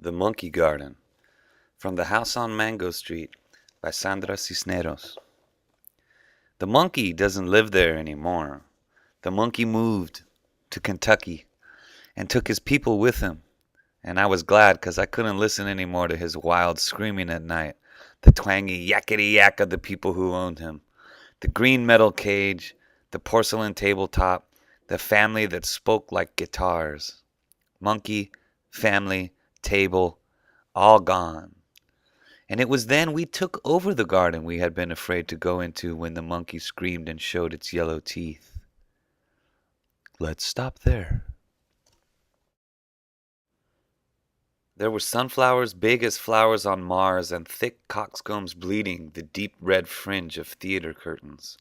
The Monkey Garden, from The House on Mango Street by Sandra Cisneros. The monkey doesn't live there anymore. The monkey moved to Kentucky and took his people with him. And I was glad 'cause I couldn't listen anymore to his wild screaming at night, the twangy yakety yak of the people who owned him, the green metal cage, the porcelain tabletop, the family that spoke like guitars. Monkey, family, table, all gone. And it was then we took over the garden we had been afraid to go into when the monkey screamed and showed its yellow teeth. Let's stop there. There were sunflowers big as flowers on Mars and thick coxcombs bleeding the deep red fringe of theater curtains.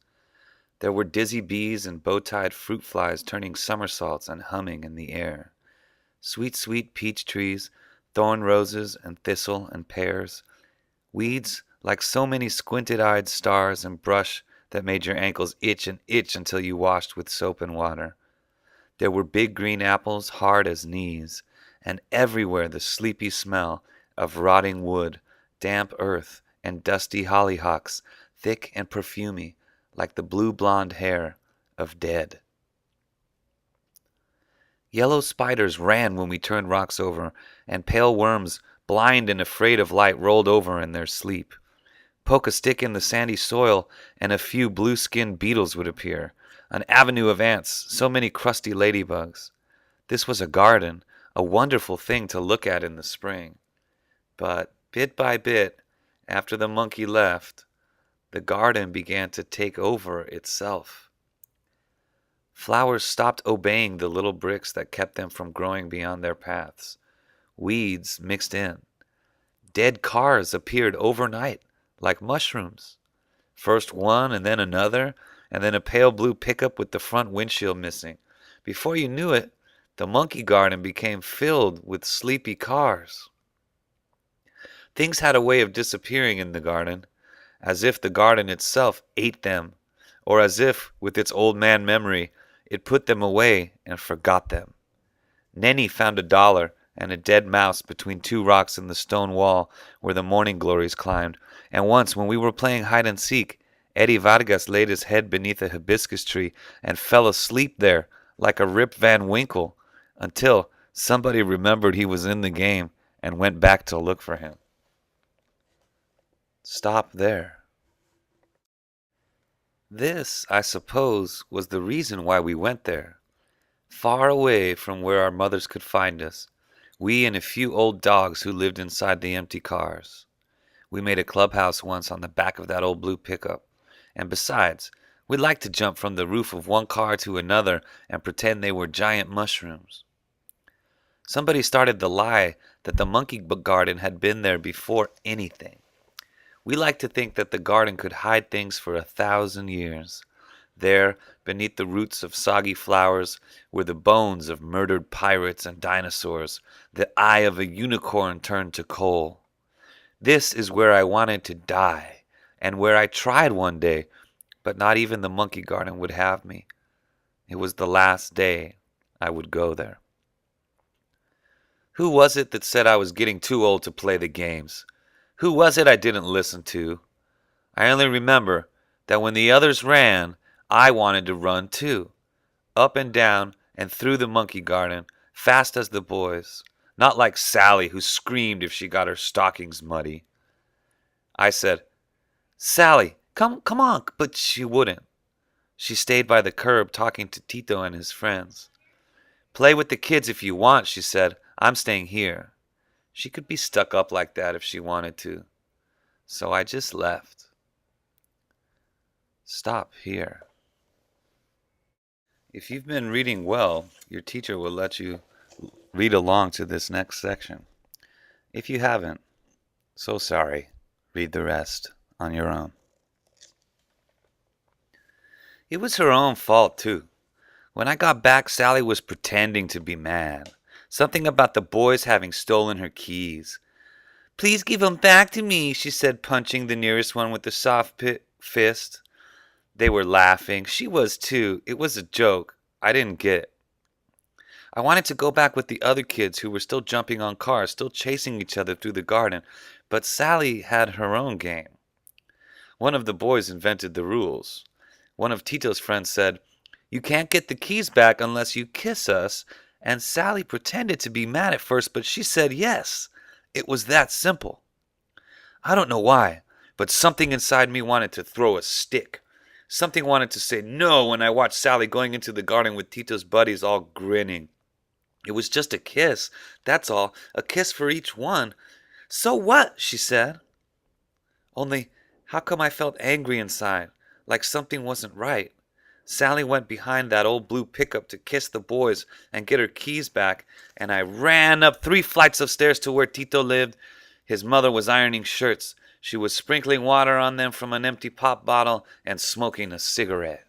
There were dizzy bees and bow-tied fruit flies turning somersaults and humming in the air. Sweet, sweet peach trees, thorn roses and thistle and pears. Weeds like so many squinted-eyed stars and brush that made your ankles itch and itch until you washed with soap and water. There were big green apples hard as knees, and everywhere the sleepy smell of rotting wood, damp earth, and dusty hollyhocks, thick and perfumy, like the blue-blonde hair of dead. Yellow spiders ran when we turned rocks over, and pale worms, blind and afraid of light, rolled over in their sleep. Poke a stick in the sandy soil, and a few blue-skinned beetles would appear, an avenue of ants, so many crusty ladybugs. This was a garden, a wonderful thing to look at in the spring. But bit by bit, after the monkey left, the garden began to take over itself. Flowers stopped obeying the little bricks that kept them from growing beyond their paths. Weeds mixed in. Dead cars appeared overnight, like mushrooms. First one, and then another, and then a pale blue pickup with the front windshield missing. Before you knew it, the monkey garden became filled with sleepy cars. Things had a way of disappearing in the garden, as if the garden itself ate them, or as if, with its old man memory, it put them away and forgot them. Nenny found $1 and a dead mouse between two rocks in the stone wall where the morning glories climbed, and once when we were playing hide and seek, Eddie Vargas laid his head beneath a hibiscus tree and fell asleep there like a Rip Van Winkle until somebody remembered he was in the game and went back to look for him. Stop there. This, I suppose, was the reason why we went there. Far away from where our mothers could find us, we and a few old dogs who lived inside the empty cars. We made a clubhouse once on the back of that old blue pickup. And besides, we liked to jump from the roof of one car to another and pretend they were giant mushrooms. Somebody started the lie that the monkey garden had been there before anything. We like to think that the garden could hide things for 1,000 years. There, beneath the roots of soggy flowers, were the bones of murdered pirates and dinosaurs, the eye of a unicorn turned to coal. This is where I wanted to die, and where I tried one day, but not even the monkey garden would have me. It was the last day I would go there. Who was it that said I was getting too old to play the games? Who was it I didn't listen to? I only remember that when the others ran, I wanted to run too. Up and down and through the monkey garden, fast as the boys. Not like Sally, who screamed if she got her stockings muddy. I said, Sally, come on, but she wouldn't. She stayed by the curb talking to Tito and his friends. Play with the kids if you want, she said. I'm staying here. She could be stuck up like that if she wanted to. So I just left. Stop here. If you've been reading well, your teacher will let you read along to this next section. If you haven't, so sorry. Read the rest on your own. It was her own fault, too. When I got back, Sally was pretending to be mad. Something about the boys having stolen her keys. Please give 'em back to me, she said, punching the nearest one with a soft fist. They were laughing. She was, too. It was a joke. I didn't get it. I wanted to go back with the other kids who were still jumping on cars, still chasing each other through the garden, but Sally had her own game. One of the boys invented the rules. One of Tito's friends said, "You can't get the keys back unless you kiss us," and Sally pretended to be mad at first, but she said yes. It was that simple. I don't know why, but something inside me wanted to throw a stick. Something wanted to say no when I watched Sally going into the garden with Tito's buddies all grinning. It was just a kiss, that's all, a kiss for each one. So what? She said. Only, how come I felt angry inside, like something wasn't right? Sally went behind that old blue pickup to kiss the boys and get her keys back, and I ran up 3 flights of stairs to where Tito lived. His mother was ironing shirts. She was sprinkling water on them from an empty pop bottle and smoking a cigarette.